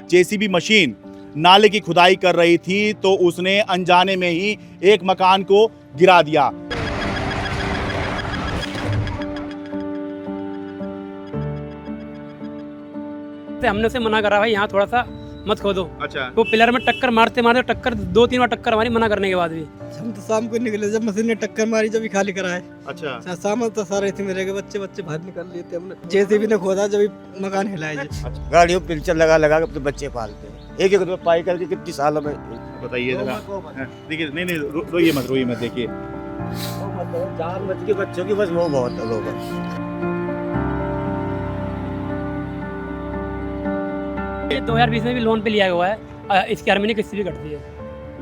JCB machine नाले की खुदाई कर रही थी तो उसने अनजाने में ही एक मकान को गिरा दिया। हमने उसे मना करा भाई यहाँ थोड़ा सा मत खोदो। अच्छा। तो पिलर में टक्कर मारते मारते टक्कर 2-3 बार टक्कर हमारी मना करने के बाद भी। हम तो शाम को निकले जब मशीन ने टक्कर मारी जब ही खाली कराए। अच्छा। सामान तो सारे थे मेरे के बच्चे बाहर निकाल लिए थे हमने। जेसीबी ने खोदा जब ही मकान हिलाए जी। अच्छा। गाड़ियों पिल्चर लगा लगा के अपने बच्चे पालते हैं। एक रुपये पाई करके कितनी सालों में बताइए जरा। देखिए नहीं रोइए मत देखिए। जान बच के बच्चों की बस वो बहुत है लोग। ये 2020 में भी लोन पे लिया हुआ है, इसकी हर महीने किस्त भी कटती है।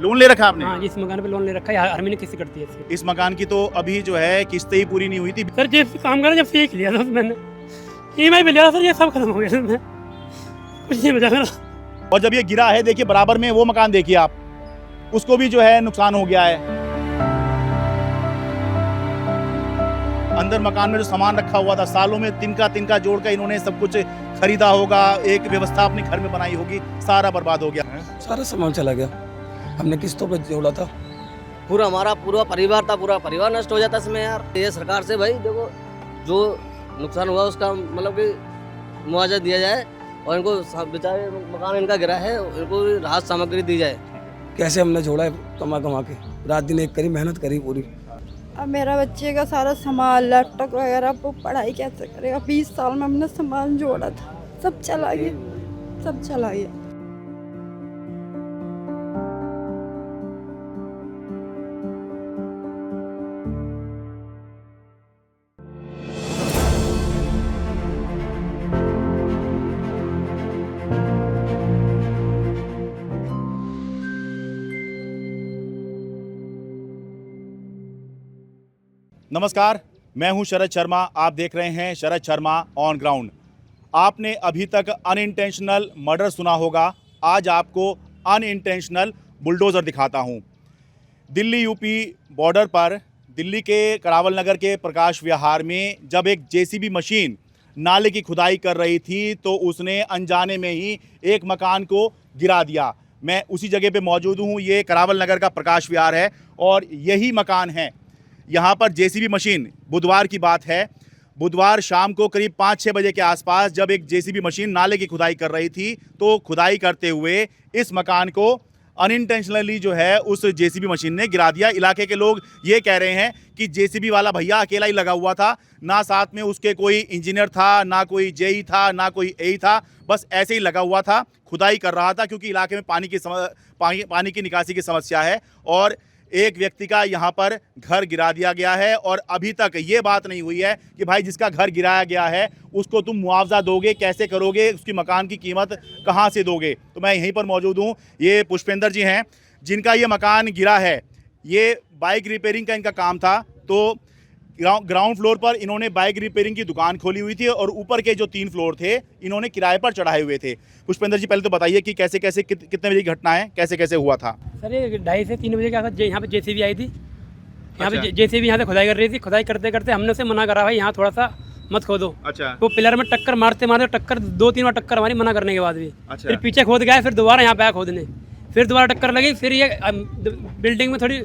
लोन ले रखा आपने? हाँ, इस मकान पे लोन ले रखा है, हर महीने किस्त कटती है इसकी। इस मकान की तो अभी जो है किस्तें ही पूरी नहीं हुई थी। सर जब काम करा जब से एक लिया था मैंने, EMI पे लिया सर, ये सब खत्म हो गया सर, मैं कुछ नहीं बचा मेरा। और जब ये गिरा है देखिए बराबर में वो मकान देखिए आप, उसको भी जो है नुकसान हो गया है। अंदर मकान में जो सामान रखा हुआ था, सालों में तिनका जोड़कर इन्होंने सब कुछ खरीदा होगा, एक व्यवस्था अपने घर में बनाई होगी, सारा बर्बाद हो गया। सारा सामान चला गया, हमने किस्तों पे जोड़ा था। हमारा पूरा परिवार नष्ट हो जाता इसमें यार। ये सरकार से भाई देखो जो नुकसान हुआ उसका मतलब कि मुआवजा दिया जाए और इनको बेचारे मकान इनका गिरा है इनको राहत सामग्री दी जाए। कैसे हमने जोड़ा है कमा के, रात दिन एक करी मेहनत करी पूरी। अब मेरा बच्चे का सारा सामान लैपटॉप वगैरह वो पढ़ाई कैसे करेगा। 20 साल में हमने सामान जोड़ा था, सब चला गया। नमस्कार, मैं हूं शरद शर्मा। आप देख रहे हैं शरद शर्मा ऑन ग्राउंड। आपने अभी तक अनइंटेंशनल मर्डर सुना होगा, आज आपको अनइंटेंशनल बुलडोज़र दिखाता हूं। दिल्ली यूपी बॉर्डर पर दिल्ली के करावल नगर के प्रकाश विहार में जब एक जेसीबी मशीन नाले की खुदाई कर रही थी तो उसने अनजाने में ही एक मकान को गिरा दिया। मैं उसी जगह पे मौजूद हूं। ये करावल नगर का प्रकाश विहार है और यही मकान है। यहाँ पर जेसीबी मशीन, बुधवार की बात है, बुधवार शाम को करीब 5-6 बजे के आसपास जब एक जेसीबी मशीन नाले की खुदाई कर रही थी तो खुदाई करते हुए इस मकान को अनइंटेंशनली जो है उस जेसीबी मशीन ने गिरा दिया। इलाके के लोग ये कह रहे हैं कि जेसीबी वाला भैया अकेला ही लगा हुआ था, ना साथ में उसके कोई इंजीनियर था, ना कोई जेई था, ना कोई एई था, बस ऐसे ही लगा हुआ था, खुदाई कर रहा था क्योंकि इलाके में पानी की निकासी की समस्या है और एक व्यक्ति का यहाँ पर घर गिरा दिया गया है और अभी तक ये बात नहीं हुई है कि भाई जिसका घर गिराया गया है उसको तुम मुआवजा दोगे, कैसे करोगे, उसकी मकान की कीमत कहाँ से दोगे। तो मैं यहीं पर मौजूद हूँ। ये पुष्पेंद्र जी हैं जिनका ये मकान गिरा है। ये बाइक रिपेयरिंग का इनका काम था, तो ग्राउंड फ्लोर पर इन्होंने बाइक रिपेयरिंग की दुकान खोली हुई थी और ऊपर के जो 3 फ्लोर थे इन्होंने किराए पर चढ़ाए हुए थे। पुष्पेंद्र जी पहले तो बताइए कि कैसे कितने बजे की घटना है, कैसे हुआ था? सर ये 2:30 से 3 बजे के आसपास यहाँ पे जेसीबी आई थी। यहाँ पे जेसीबी यहाँ से खुदाई कर रही थी। खुदाई करते हमने उसे मना करा भाई यहाँ थोड़ा सा मत खोदो। अच्छा। तो पिलर में टक्कर मारते मारते टक्कर 2-3 बार टक्कर हमारी मना करने के बाद भी। अच्छा। फिर पीछे खोद गया, फिर दोबारा यहाँ पे आया खोदने, फिर दोबारा टक्कर लगी, फिर ये बिल्डिंग में थोड़ी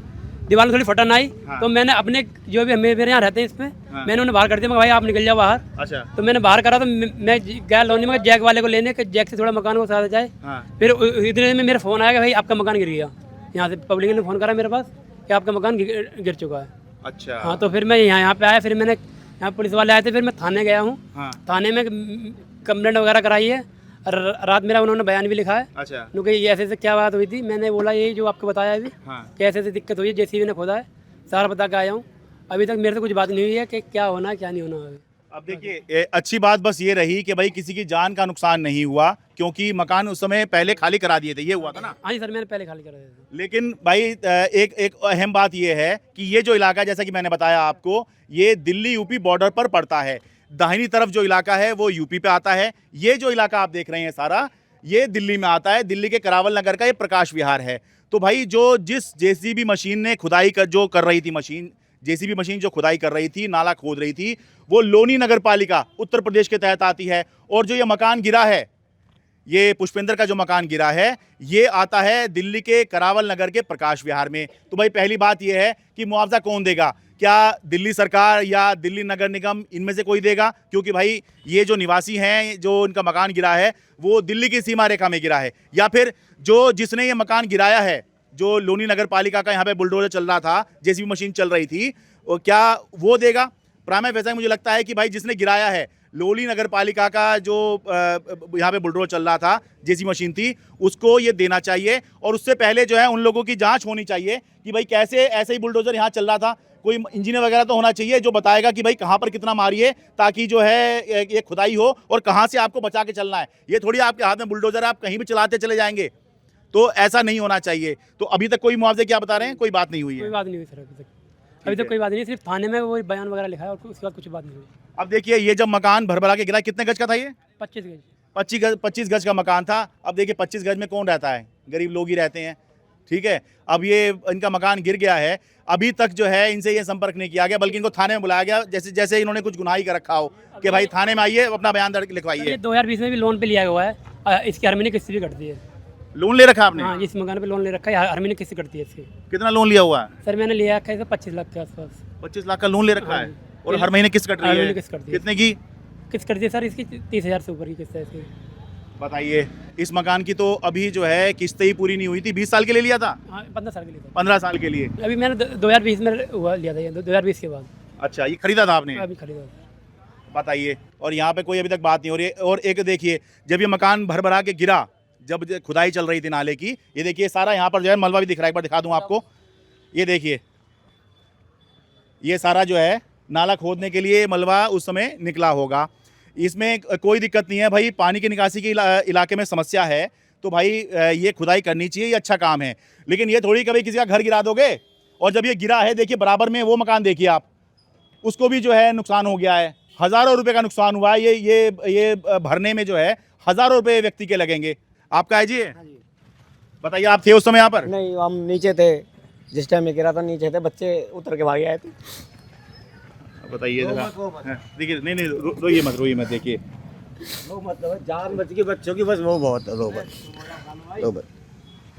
दीवार में थोड़ी फटन आई। हाँ। तो मैंने अपने जो भी मेरे यहाँ रहते हैं इसमें, हाँ। मैंने उन्हें बाहर कर दिया, भाई आप निकल जाओ बाहर। अच्छा। तो मैंने बाहर करा तो मैं गया लोनी में जैक वाले को लेने के, जैक से थोड़ा मकान को साथ जाए। हाँ। फिर इतने में मेरा फ़ोन आया कि भाई आपका मकान गिर गया। यहाँ से पब्लिक ने फ़ोन करा मेरे पास कि आपका मकान गिर चुका है। अच्छा। हाँ, तो फिर मैं यहाँ पे आया, फिर मैंने यहाँ पुलिस वाले आए थे, फिर मैं थाने गया हूँ। हाँ। थाने में कंप्लेंट वगैरह कराई है, रात मेरा उन्होंने बयान भी लिखा है। अच्छा। क्योंकि ये ऐसे क्या बात हुई थी, मैंने बोला यही जो आपको बताया अभी। हाँ। कि ऐसे दिक्कत हुई है, जेसीबी ने खोदा है, सारा बता के आया हूँ। अभी तक मेरे से कुछ बात नहीं हुई है कि क्या होना है क्या नहीं होना है। अब देखिए अच्छी बात बस ये रही कि भाई किसी की जान का नुकसान नहीं हुआ क्योंकि मकान उस समय पहले खाली करा दिए थे, ये हुआ था ना? हाँ जी सर, मैंने पहले खाली करा दिया था। लेकिन भाई एक अहम बात ये है कि ये जो इलाका, जैसा कि मैंने बताया आपको, ये दिल्ली यूपी बॉर्डर पर पड़ता है। दाहिनी तरफ जो इलाका है वो यूपी पे आता है। ये जो इलाका आप देख रहे हैं सारा, ये दिल्ली में आता है। दिल्ली के करावल नगर का ये प्रकाश विहार है। तो भाई जिस जेसीबी मशीन ने खुदाई कर रही थी मशीन, जेसीबी मशीन जो खुदाई कर रही थी, नाला खोद रही थी, वो लोनी नगर पालिका उत्तर प्रदेश के तहत आती है। और जो ये मकान गिरा है, ये पुष्पेंद्र का जो मकान गिरा है, ये आता है दिल्ली के करावल नगर के प्रकाश विहार में। तो भाई पहली बात ये है कि मुआवजा कौन देगा? क्या दिल्ली सरकार या दिल्ली नगर निगम, इनमें से कोई देगा? क्योंकि भाई ये जो निवासी हैं, जो इनका मकान गिरा है, वो दिल्ली की सीमा रेखा में गिरा है। या फिर जिसने ये मकान गिराया है, जो लोनी नगर पालिका का यहाँ पे बुलडोजर चल रहा था, जेसीबी मशीन चल रही थी, क्या वो देगा? प्राइम वैसा मुझे लगता है कि भाई जिसने गिराया है, लोनी नगर पालिका का जो यहाँ पे बुलडोजर चल रहा था, जेसीबी मशीन थी, उसको ये देना चाहिए। और उससे पहले जो है उन लोगों की जांच होनी चाहिए कि भाई कैसे ऐसे ही बुलडोजर यहाँ चल रहा था। कोई इंजीनियर वगैरह तो होना चाहिए जो बताएगा कि भाई कहाँ पर कितना मारिए, ताकि जो है ये खुदाई हो और कहाँ से आपको बचा के चलना है। ये थोड़ी आपके हाथ में बुलडोजर आप कहीं भी चलाते चले जाएंगे, तो ऐसा नहीं होना चाहिए। तो अभी तक कोई मुआवजे क्या बता रहे हैं? कोई बात नहीं हुई है? कोई बात नहीं हुई सर अभी तक कोई बात नहीं, सिर्फ थाने में वो बयान वगैरह लिखा है और उसके बाद कुछ बात नहीं हुई। अब देखिए, ये जब मकान भरभरा के गिरा, कितने गज का था ये? 25 गज। 25 गज का मकान था। अब देखिए 25 गज में कौन रहता है? गरीब लोग ही रहते हैं, ठीक है। अब ये इनका मकान गिर गया है, अभी तक जो है इनसे ये संपर्क नहीं किया गया, बल्कि इनको थाने में बुलाया गया, जैसे इन्होंने कुछ गुनाही का रखा हो कि भाई थाने में आइए, अपना बयान दर्ज लिखवाइए। 2020 में भी लोन पे लिया हुआ है, इसकी हर महीने किस्त भी कटती है। लोन ले रखा आपने? हाँ, जिस मकान पे लोन ले रखा है हर महीने किस्त कटती है इसकी। कितना लोन लिया हुआ है? सर मैंने लिया है 25 लाख के आसपास। 25 लाख का लोन ले रखा है और हर महीने किस्त कट रही है? किस्त कटती है। कितने की किस्त कटती है सर इसकी? 30,000 से ऊपर की किस्त है इसकी। बताइए। इस मकान की तो अभी जो है किस्त ही पूरी नहीं हुई थी। 20 साल के लिए लिया था? हाँ, 15 साल के लिए। 15 साल के लिए। अभी मैंने 2020 में हुआ लिया था, 2020 के बाद। अच्छा, ये खरीदा था आपने? अभी खरीदा। बताइए। और यहाँ पे कोई अभी तक बात नहीं हो रही है। और एक देखिए, जब ये मकान भर के गिरा, जब खुदाई चल रही थी नाले की, ये देखिए सारा यहाँ पर जो है मलबा भी दिख रहा है। एक बार दिखा दूँ आपको, ये देखिए, ये सारा जो है नाला खोदने के लिए मलबा उस समय निकला होगा। इसमें कोई दिक्कत नहीं है भाई, पानी की निकासी के इलाके में समस्या है तो भाई ये खुदाई करनी चाहिए, ये अच्छा काम है। लेकिन ये थोड़ी कभी किसी का घर गिरा दोगे। और जब ये गिरा है, देखिए बराबर में वो मकान देखिए आप, उसको भी जो है नुकसान हो गया है, हज़ारों रुपए का नुकसान हुआ है। ये भरने में जो है हज़ारों रुपए व्यक्ति के लगेंगे। आपका है जी? बताइए, आप थे उस समय यहाँ पर? नहीं, हम नीचे थे जिस टाइम में गिरा था, नीचे थे, बच्चे उतर के भागे आए थे। बताइए जरा। देखिए, नहीं रोइए मत, देखिए वो मतलब जान बच गई बच्चों की, बस वो बहुत है। रो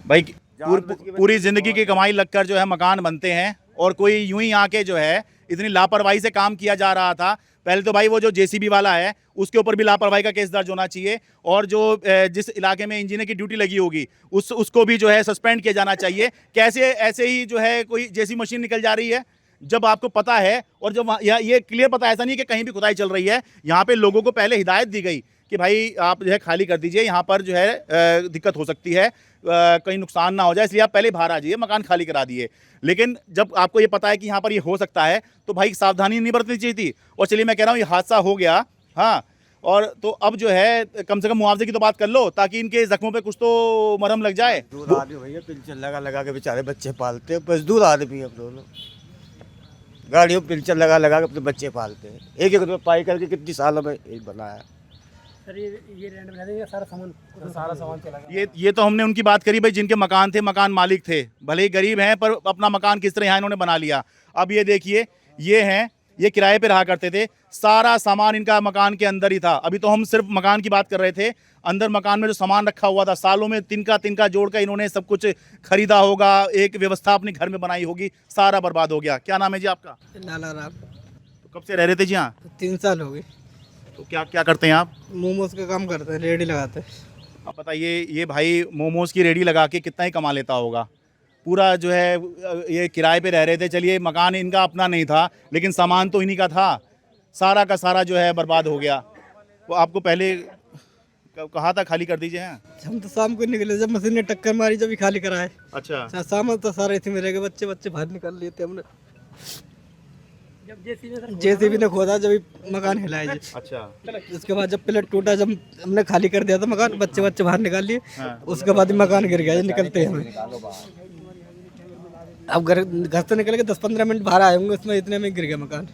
भाई पूरी जिंदगी की कमाई लगकर जो है मकान बनते हैं, और कोई यूं ही आके जो है इतनी लापरवाही से काम किया जा रहा था। पहले तो भाई वो जो जेसीबी वाला है उसके ऊपर भी लापरवाही का केस दर्ज होना चाहिए, और जो जिस इलाके में इंजीनियर की ड्यूटी लगी होगी उसको भी जो है सस्पेंड किया जाना चाहिए। कैसे ऐसे ही जो है कोई जेसीबी मशीन निकल जा रही है जब आपको पता है, और जब ये क्लियर पता है, ऐसा नहीं है कि कहीं भी खुदाई चल रही है। यहाँ पे लोगों को पहले हिदायत दी गई कि भाई आप जो है खाली कर दीजिए, यहाँ पर जो है दिक्कत हो सकती है, कहीं नुकसान ना हो जाए, इसलिए आप पहले बाहर आ जाइए, मकान खाली करा दिए। लेकिन जब आपको ये पता है कि यहाँ पर ये हो सकता है तो भाई सावधानी नहीं बरतनी चाहिए थी। और चलिए मैं कह रहा हूँ ये हादसा हो गया, हाँ, और तो अब जो है कम से कम मुआवजे की तो बात कर लो, ताकि इनके जख्मों पे कुछ तो मरहम लग जाए। भैया पिल्चर लगा के बेचारे बच्चे पालते हैं, मजदूर आदमी अब दोनों गाड़ियों पिल्चर लगा के अपने बच्चे पालते हैं। एक रुपये पाई करके कितनी सालों में एक बनाया। सर ये रेंट में देंगे, सारा सामान चला गया। ये तो हमने उनकी बात करी भाई, जिनके मकान थे, मकान मालिक थे, भले ही गरीब हैं पर अपना मकान किस तरह यहाँ इन्होंने बना लिया। अब ये देखिए, ये हैं, ये किराए पे रहा करते थे, सारा सामान इनका मकान के अंदर ही था। अभी तो हम सिर्फ मकान की बात कर रहे थे, अंदर मकान में जो सामान रखा हुआ था, सालों में तिनका जोड़ कर इन्होंने सब कुछ खरीदा होगा, एक व्यवस्था अपने घर में बनाई होगी, सारा बर्बाद हो गया। क्या नाम है जी आपका? लाला राम। तो कब से रह रहे थे जी यहाँ? 3 साल हो गए। तो क्या करते हैं आप? मोमोज का काम करते हैं, रेडी लगाते हैं। आप बताइए, ये भाई मोमोज की रेडी लगा के कितना ही कमा लेता होगा। पूरा जो है ये किराए पे रह रहे थे, चलिए मकान इनका अपना नहीं था, लेकिन सामान तो इन्हीं का था, सारा का सारा जो है बर्बाद हो गया। वो आपको पहले कहा था खाली कर दीजिए? हैं, हम तो शाम को निकले जब मशीन ने टक्कर मारी, जब ही खाली कराए। अच्छा, सामान तो सारे इसी में रह गए, बच्चे बाहर निकाल लिए थे हमने। जब जेसीबी ने खोदा, जब ही मकान हिलाया जी। अच्छा, उसके बाद जब पिलर टूटा, जब हमने खाली कर दिया था मकान, बच्चे बाहर निकाल लिए। उसके बाद ही मकान गिर गया। निकलते हैं हमें, अब घर से निकल के 10-15 मिनट बाहर आए होंगे, उसमें इतने में गिर गया मकान।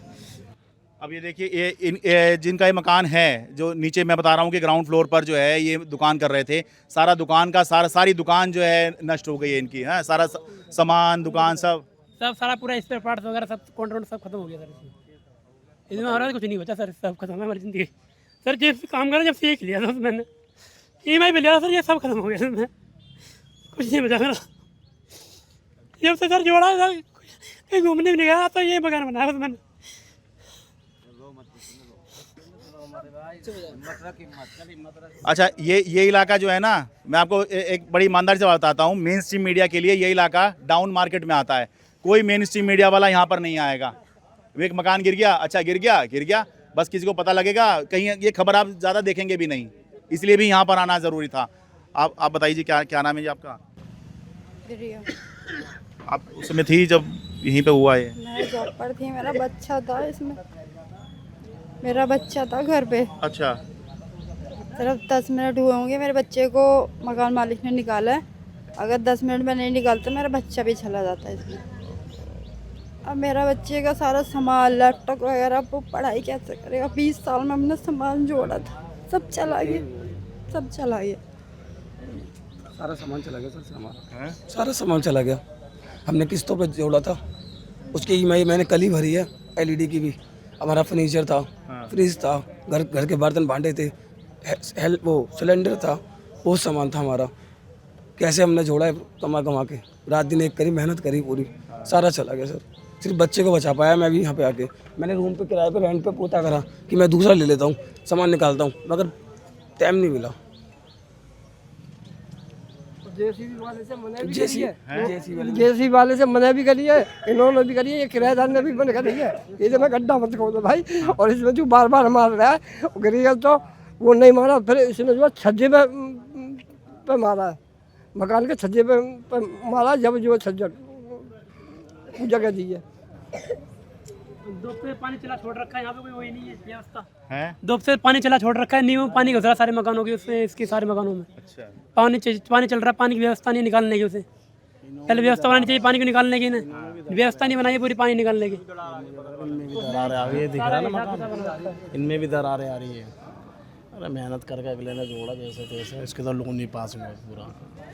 अब ये देखिए, ये जिनका ये मकान है, जो नीचे मैं बता रहा हूँ कि ग्राउंड फ्लोर पर जो है ये दुकान कर रहे थे, सारा दुकान का सारी दुकान जो है नष्ट हो गई है इनकी। हाँ, सारा सामान दुकान सब सब सारा पूरा स्पेयर पार्ट्स वगैरह सब कॉन्ट्रैक्ट सब खत्म हो गया सर इसमें हमारा कुछ नहीं बचा सर, सब खत्म है हमारी ज़िंदगी सर। जब से काम करा जब से एक लिया था मैंने EMI पे लिया सर, ये सब खत्म हो गया सर, मैं कुछ नहीं बचा मेरा। जब से सर जोड़ा था कहीं घूमने भी नहीं गया तो ये मकान बनाया बस मैंने। अच्छा, ये इलाका जो है ना, मैं आपको एक बड़ी ईमानदारी से बताता हूँ, मेन स्ट्रीम मीडिया के लिए ये इलाका डाउन मार्केट में आता है। कोई मेन स्ट्रीम मीडिया वाला यहाँ पर नहीं आएगा। एक मकान गिर गया, अच्छा गिर गया, बस किसी को पता लगेगा, कहीं ये खबर आप ज़्यादा देखेंगे भी नहीं, इसलिए भी यहाँ पर आना ज़रूरी था। आप बताइए जी, क्या नाम है जी आपका? रिया। आप उसमें थी जब यहीं पे हुआ ये? मैं जॉब पर थी, मेरा बच्चा था इसमें, मेरा बच्चा था घर पे। अच्छा, सिर्फ 10 मिनट हुए होंगे, मेरे बच्चे को मकान मालिक ने निकाला है। अगर 10 मिनट में नहीं निकालता मेरा बच्चा भी चला जाता है इसमें। अब मेरा बच्चे का सारा सामान, लैपटॉप वगैरह, वो पढ़ाई कैसे करेगा? 20 साल में हमने सामान जोड़ा था, सब चला गया, सब चला गया। सारा सामान चला गया सर, हमारा सारा सामान चला गया। हमने किस्तों पे जोड़ा था, उसकी EMI मैंने कल ही भरी है, LED की भी। हमारा फर्नीचर था, फ्रिज था, घर के बर्तन भांडे थे, वो सिलेंडर था, वो सामान था हमारा। कैसे हमने जोड़ा है कमा के, रात दिन एक करी, मेहनत करी पूरी, सारा चला गया सर। सिर्फ बच्चे को बचा पाया मैं भी यहाँ पे आके। मैंने रूम पे किराए पे रेंट पे पोता करा कि मैं दूसरा ले लेता हूँ, सामान निकालता हूँ, मगर टाइम नहीं मिला। जेसीबी वाले से मना भी करी है, इन्होंने भी करी है, ये किराएदार ने भी मना करी है, ये जो मैं गड्ढा मत खोदो भाई। और इसमें जो बार बार मार रहा है, गिरी तो वो नहीं मारा, फिर इसने जो छज्जे पे मारा है, मकान के छज्जे पे मारा, जब जो छज्जा जगह दी है। दो से पानी चला छोड़ रखा है यहाँ पे, कोई वही नहीं है व्यवस्था है। दो से पानी चला छोड़ रखा है, नींव पानी घुस रहा सारे मकानों के, उसमें इसके सारे मकानों में। अच्छा, पानी चल रहा है, पानी की व्यवस्था नहीं निकालने की। उसे पहले व्यवस्था बनानी चाहिए पानी को निकालने की, ना व्यवस्था नहीं बनाई पूरी पानी निकालने की। इनमें भी दरारें आ रही है। अरे मेहनत करके अगले ने जोड़ा जैसे तैसे, इसके तो लोन नहीं पास हुआ, पूरा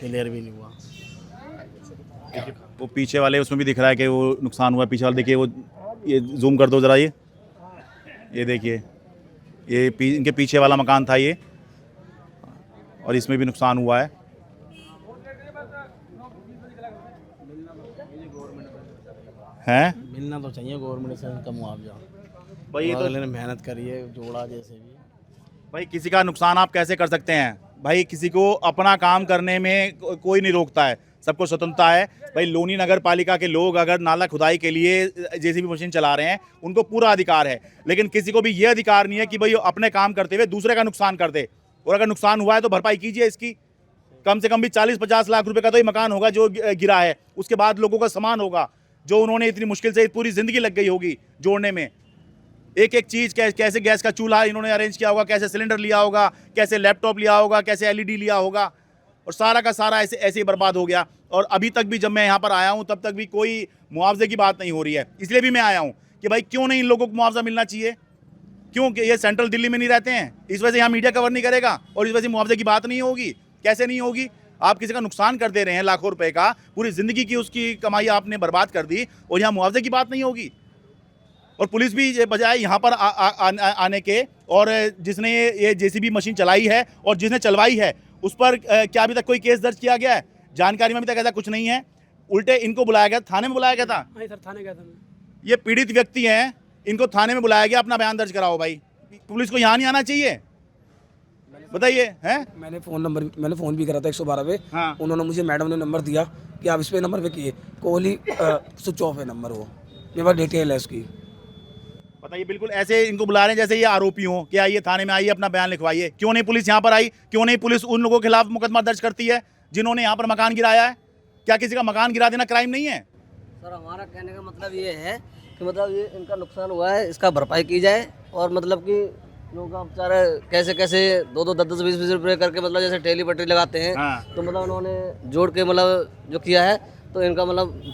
क्लियर भी नहीं हुआ। वो पीछे वाले उसमें भी दिख रहा है कि वो नुकसान हुआ। पीछे वाले देखिए, वो ये जूम कर दो ज़रा, ये देखिए, ये इनके पीछे वाला मकान था ये, और इसमें भी नुकसान हुआ है। हैं? मिलना तो चाहिए गवर्नमेंट से इनका मुआवजा भाई। ये तो अगले ने मेहनत करी है, जोड़ा जैसे भी। भाई किसी का नुकसान आप कैसे कर सकते हैं भाई? किसी को अपना काम करने में कोई नहीं रोकता है, सबको स्वतंत्रता है भाई। लोनी नगर पालिका के लोग अगर नाला खुदाई के लिए JCB मशीन चला रहे हैं, उनको पूरा अधिकार है, लेकिन किसी को भी ये अधिकार नहीं है कि भाई अपने काम करते हुए दूसरे का नुकसान कर दे। और अगर नुकसान हुआ है तो भरपाई कीजिए इसकी, कम से कम भी 40-50 लाख रुपए का तो ये मकान होगा जो गिरा है। उसके बाद लोगों का सामान होगा जो उन्होंने इतनी मुश्किल से पूरी ज़िंदगी लग गई होगी जोड़ने में। एक एक चीज़, कैसे गैस का चूल्हा इन्होंने अरेंज किया होगा, कैसे सिलेंडर लिया होगा, कैसे लैपटॉप लिया होगा, कैसे LED लिया होगा, और सारा का सारा ऐसे ही बर्बाद हो गया। और अभी तक भी जब मैं यहाँ पर आया हूँ तब तक भी कोई मुआवजे की बात नहीं हो रही है। इसलिए भी मैं आया हूँ कि भाई क्यों नहीं इन लोगों को मुआवजा मिलना चाहिए? क्योंकि ये सेंट्रल दिल्ली में नहीं रहते हैं, इस वजह से यहाँ मीडिया कवर नहीं करेगा, और इस वजह से मुआवजे की बात नहीं होगी। कैसे नहीं होगी? आप किसी का नुकसान कर दे रहे हैं लाखों रुपए का, पूरी ज़िंदगी की उसकी कमाई आपने बर्बाद कर दी, और यहाँ मुआवजे की बात नहीं होगी। और पुलिस भी बजाय यहाँ पर आने के, और जिसने ये JCB मशीन चलाई है और जिसने चलवाई है उस पर क्या अभी तक कोई केस दर्ज किया गया है? जानकारी में अभी तक ऐसा कुछ नहीं है। उल्टे इनको बुलाया गया, थाने में बुलाया गया था। नहीं सर, थाने गया था मैं। ये पीड़ित व्यक्ति हैं, इनको थाने में बुलाया गया, अपना बयान दर्ज कराओ भाई। पुलिस को यहाँ नहीं आना चाहिए, बताइए। हैं? मैंने फ़ोन भी करा था 112 पे। हाँ। उन्होंने मुझे, मैडम ने नंबर दिया कि आप इस पे नंबर पे किए, कोहली स्विच ऑफ है नंबर, वो मेरे पास डिटेल है उसकी। बताइए, बिल्कुल ऐसे इनको बुला रहे हैं जैसे ये आरोपी हों कि आइए थाने में, आइए अपना बयान लिखवाइए। क्यों नहीं पुलिस यहाँ पर आई? क्यों नहीं पुलिस उन लोगों के खिलाफ मुकदमा दर्ज करती है जिन्होंने यहाँ पर मकान गिराया है? क्या किसी का मकान गिरा देना क्राइम नहीं है? सर हमारा कहने का मतलब ये है कि मतलब ये इनका नुकसान हुआ है, इसका भरपाई की जाए। और मतलब कि लोगों का बेचारा कैसे 2-2, 10-10, 20-20 रुपये करके मतलब जैसे ठेली पटरी लगाते हैं। हाँ। तो मतलब उन्होंने जोड़ के मतलब जो किया है, तो इनका मतलब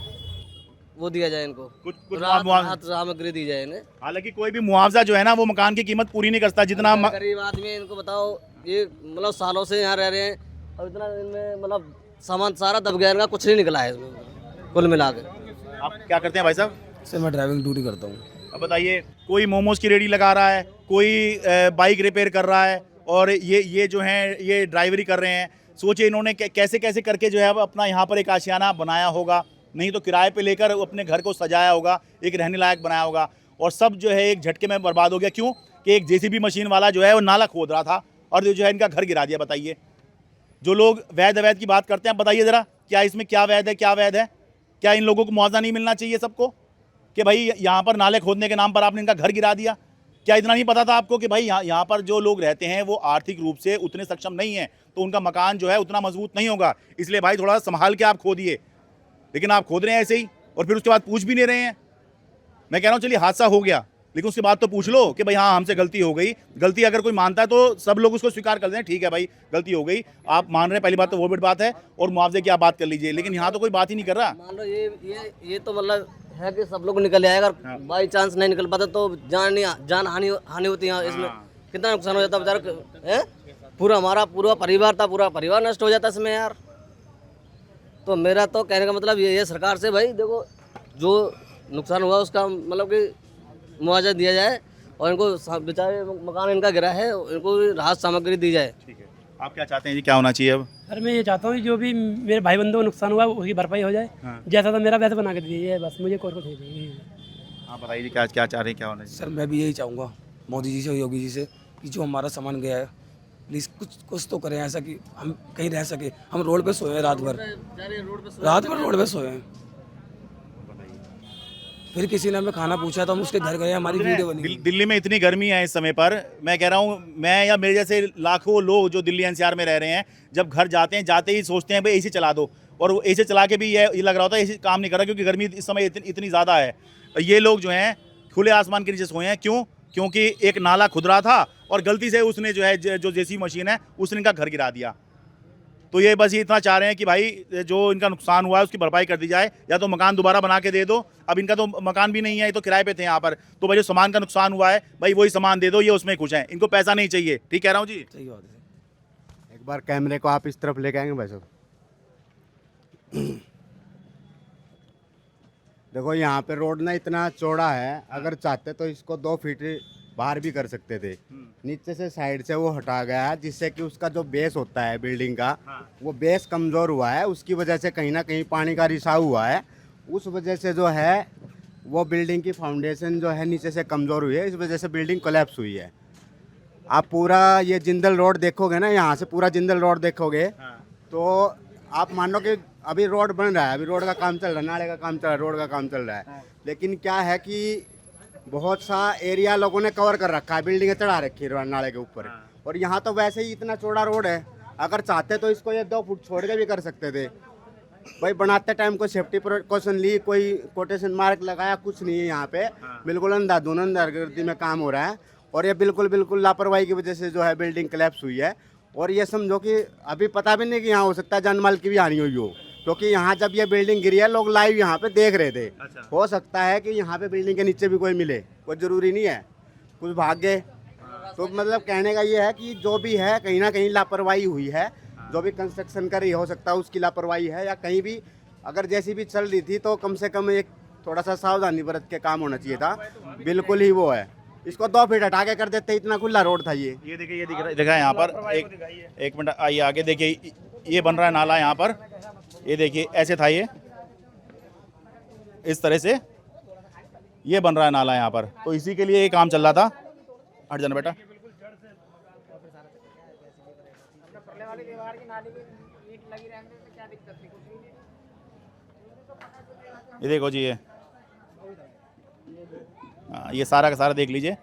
वो दिया जाए, इनको कुछ राहत सामग्री दी जाए इन्हें। हालांकि कोई भी मुआवजा जो है ना, वो मकान की कीमत पूरी नहीं करता जितना गरीब आदमी है, इनको बताओ, ये मतलब सालों से यहाँ रह रहे हैं, और इतना इनमें मतलब सामान सारा दब गया, इनका कुछ नहीं निकला है इसमें कुल मिला के। आप क्या करते हैं भाई साहब? सर मैं ड्राइविंग ड्यूटी करता हूँ। अब बताइए, कोई मोमोज की रेडी लगा रहा है, कोई बाइक रिपेयर कर रहा है, और ये जो हैं ये ड्राइवरी कर रहे हैं। सोचिए इन्होंने कैसे कैसे करके जो है अब अपना यहाँ पर एक आशियाना बनाया होगा, नहीं तो किराए पे लेकर अपने घर को सजाया होगा, एक रहने लायक बनाया होगा, और सब जो है एक झटके में बर्बाद हो गया। क्यों? कि एक जेसीबी मशीन वाला जो है वो नाला खोद रहा था और जो है इनका घर गिरा दिया। बताइए, जो लोग वैध अवैध की बात करते हैं, बताइए ज़रा, क्या इसमें क्या वैध है, क्या वैध है? क्या इन लोगों को मुआवजा नहीं मिलना चाहिए सबको, कि भाई यहाँ पर नाले खोदने के नाम पर आपने इनका घर गिरा दिया? क्या इतना नहीं पता था आपको कि भाई यहाँ पर जो लोग रहते हैं वो आर्थिक रूप से उतने सक्षम नहीं हैं, तो उनका मकान जो है उतना मजबूत नहीं होगा, इसलिए भाई थोड़ा संभाल के आप खोदिए। लेकिन आप खोद रहे हैं ऐसे ही, और फिर उसके बाद पूछ भी नहीं रहे हैं। मैं कह रहा हूँ चलिए हादसा हो गया, लेकिन उसके बाद तो पूछ लो कि भाई हाँ हमसे गलती हो गई। गलती अगर कोई मानता है तो सब लोग उसको स्वीकार कर दें, ठीक है भाई गलती हो गई, आप मान रहे हैं, पहली बात तो वो बड़ी बात है, और मुआवजे की आप बात कर लीजिए। लेकिन यहाँ तो कोई बात ही नहीं कर रहा। मान लो ये तो मतलब है कि सब लोग निकल जाए, अगर बाई चांस नहीं निकल पाता तो जान हानि होती है। इसमें कितना नुकसान हो जाता बेचारा है, पूरा हमारा पूरा परिवार नष्ट हो जाता इसमें यार। तो मेरा तो कहने का मतलब ये है सरकार से, भाई देखो जो नुकसान हुआ उसका मतलब कि मुआवजा दिया जाए, और इनको बेचारे मकान इनका गिरा है, इनको राहत सामग्री दी जाए। ठीक है, आप क्या चाहते हैं जी, क्या होना चाहिए अब? सर मैं ये चाहता हूँ जो भी मेरे भाई बंधुओं को नुकसान हुआ उसकी भरपाई हो जाए। जैसा था मेरा वैसा बना के दीजिए, बस मुझे और कुछ नहीं चाहिए। आप बताइए जी, क्या क्या चाह रहे हैं, क्या होना चाहिए? सर मैं भी यही चाहूँगा मोदी जी से, योगी जी से, कि जो हमारा सामान गया है प्लीज़ कुछ तो करें ऐसा कि हम कहीं रह सके। हम रोड पे सोए हैं रात भर रोड पे सोए हैं। फिर किसी ने हमें खाना पूछा तो हम उसके घर गए, हमारी वीडियो बनी। दिल्ली में इतनी गर्मी है इस समय पर, मैं कह रहा हूँ, मैं या मेरे जैसे लाखों लोग जो दिल्ली एनसीआर में रह रहे हैं, जब घर जाते हैं जाते ही सोचते हैं भाई एसी चला दो, और वो एसी चला के भी ये लग रहा होता है एसी काम नहीं कर रहा, क्योंकि गर्मी इस समय इतनी ज़्यादा है। ये लोग जो हैं खुले आसमान के नीचे सोए हैं। क्यों? क्योंकि एक नाला खुद रहा था और गलती से उसने जो है जो जेसीबी मशीन है उसने इनका घर गिरा दिया। तो ये बस ये इतना चाह रहे हैं कि भाई जो इनका नुकसान हुआ है उसकी भरपाई कर दी जाए, या तो मकान दोबारा बना के दे दो। अब इनका तो मकान भी नहीं है, ये तो किराए पे थे यहाँ पर, तो भाई जो सामान का नुकसान हुआ है भाई वही सामान दे दो, ये उसमें खुश हैं, इनको पैसा नहीं चाहिए। ठीक कह रहा हूँ जी? सही बात है। एक बार कैमरे को आप इस तरफ लेके आएंगे भाई साहब। देखो यहाँ पे रोड ना इतना चौड़ा है, अगर चाहते तो इसको 2 फीट बाहर भी कर सकते थे। नीचे से साइड से वो हटा गया है, जिससे कि उसका जो बेस होता है बिल्डिंग का, वो बेस कमज़ोर हुआ है, उसकी वजह से कहीं ना कहीं पानी का रिसाव हुआ है। उस वजह से जो है वो बिल्डिंग की फाउंडेशन जो है नीचे से कमज़ोर हुई है, इस वजह से बिल्डिंग कोलैप्स हुई है। आप पूरा ये जिंदल रोड देखोगे ना, यहाँ से पूरा जिंदल रोड देखोगे तो आप मान लो कि अभी रोड बन रहा है, अभी रोड का काम चल रहा है, नाले का काम चल रहा है, रोड का काम चल रहा है, लेकिन क्या है कि बहुत सा एरिया लोगों ने कवर कर रखा है, बिल्डिंगें चढ़ा रखी है नाले के ऊपर। और यहाँ तो वैसे ही इतना चौड़ा रोड है, अगर चाहते तो इसको ये 2 फुट छोड़ के भी कर सकते थे। भाई बनाते टाइम कोई सेफ्टी प्रिकॉशन ली, कोई कोटेशन मार्क लगाया, कुछ नहीं है यहाँ पे। बिल्कुल अंधाधुंध में काम हो रहा है, और ये बिल्कुल लापरवाही की वजह से जो है बिल्डिंग कोलैप्स हुई है। और ये समझो कि अभी पता भी नहीं कि यहाँ हो सकता है जान माल की भी हानि हुई हो, क्योंकि यहाँ जब ये बिल्डिंग गिरी है लोग लाइव यहाँ पे देख रहे थे। हो सकता है कि यहाँ पे बिल्डिंग के नीचे भी कोई मिले, कोई ज़रूरी नहीं है, कुछ भाग गए। तो मतलब कहने का ये है कि जो भी है कहीं ना कहीं लापरवाही हुई है, जो भी कंस्ट्रक्शन कर रही हो सकता है उसकी लापरवाही है, या कहीं भी अगर जैसी भी चल रही थी तो कम से कम एक थोड़ा सा सावधानी बरत के काम होना चाहिए था। बिल्कुल ही वो है, इसको 2 फीट हटा के कर देते, इतना खुला रोड था ये। देखिए, ये दिखा है यहाँ पर, एक मिनट आइए आगे देखिए, ये बन रहा है नाला यहाँ पर, ये देखिए ऐसे था, ये इस तरह से ये बन रहा है नाला यहाँ पर, तो इसी के लिए ये काम चल रहा था। हट जाना बेटा। ये देखो जी, ये सारा का सारा देख लीजिए।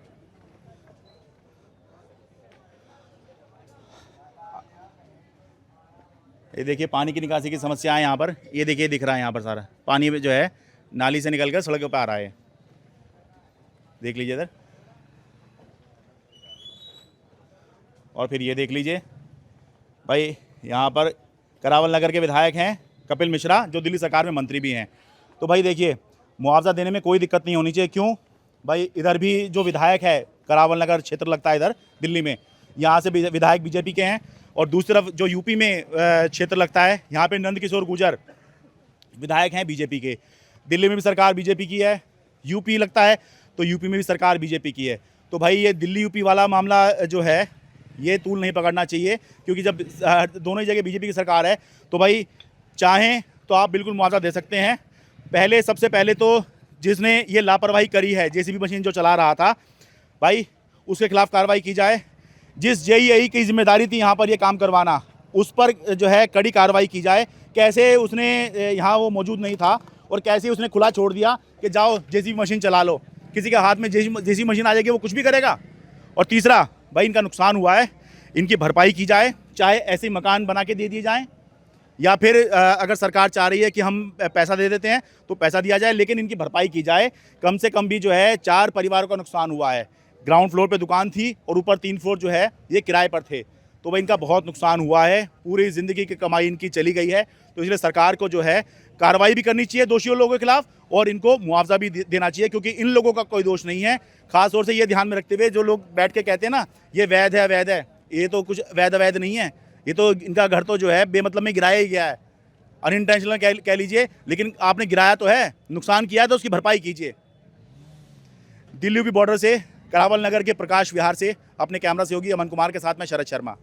ये देखिए पानी की निकासी की समस्या है यहाँ पर, ये देखिए दिख रहा है यहाँ पर सारा पानी जो है नाली से निकल कर सड़क पर आ रहा है, देख लीजिए इधर। और फिर ये देख लीजिए भाई, यहाँ पर करावल नगर के विधायक हैं कपिल मिश्रा, जो दिल्ली सरकार में मंत्री भी हैं। तो भाई देखिए, मुआवजा देने में कोई दिक्कत नहीं होनी चाहिए। क्यों भाई, इधर भी जो विधायक है, करावल नगर क्षेत्र लगता है इधर दिल्ली में, यहाँ से विधायक बीजेपी के हैं, और दूसरी तरफ जो यूपी में क्षेत्र लगता है, यहाँ पे नंद किशोर गुर्जर विधायक हैं बीजेपी के। दिल्ली में भी सरकार बीजेपी की है, यूपी लगता है तो यूपी में भी सरकार बीजेपी की है। तो भाई ये दिल्ली यूपी वाला मामला जो है ये तूल नहीं पकड़ना चाहिए, क्योंकि जब दोनों ही जगह बीजेपी की सरकार है तो भाई चाहें तो आप बिल्कुल मुआवजा दे सकते हैं। सबसे पहले तो जिसने ये लापरवाही करी है, जेसीबी मशीन जो चला रहा था भाई, उसके खिलाफ कार्रवाई की जाए। जिस जेईई की जिम्मेदारी थी यहाँ पर ये काम करवाना, उस पर जो है कड़ी कार्रवाई की जाए। कैसे उसने यहाँ वो मौजूद नहीं था और कैसे उसने खुला छोड़ दिया कि जाओ जेसीबी मशीन चला लो, किसी के हाथ में जेसीबी मशीन आ जाएगी वो कुछ भी करेगा। और तीसरा भाई, इनका नुकसान हुआ है, इनकी भरपाई की जाए, चाहे ऐसे मकान बना के दे दिए जाएँ या फिर अगर सरकार चाह रही है कि हम पैसा दे देते हैं तो पैसा दिया जाए, लेकिन इनकी भरपाई की जाए। कम से कम भी जो है 4 परिवारों का नुकसान हुआ है। ग्राउंड फ्लोर पे दुकान थी और ऊपर 3 फ्लोर जो है ये किराए पर थे, तो भाई इनका बहुत नुकसान हुआ है, पूरी ज़िंदगी की कमाई इनकी चली गई है। तो इसलिए सरकार को जो है कार्रवाई भी करनी चाहिए दोषियों लोगों के खिलाफ और इनको मुआवजा भी देना चाहिए, क्योंकि इन लोगों का कोई दोष नहीं है। खास तौर से ये ध्यान में रखते हुए जो लोग बैठ के कहते हैं ना ये वैध है वैध है, ये तो कुछ वैध नहीं है। ये तो इनका घर तो जो है बेमतलब में गिराया ही गया है, अनइंटेंशनल कह लीजिए, लेकिन आपने गिराया तो है, नुकसान किया है तो उसकी भरपाई कीजिए। दिल्ली यूपी बॉर्डर से करावल नगर के प्रकाश विहार से अपने कैमरा सहयोगी अमन कुमार के साथ मैं शरद शर्मा।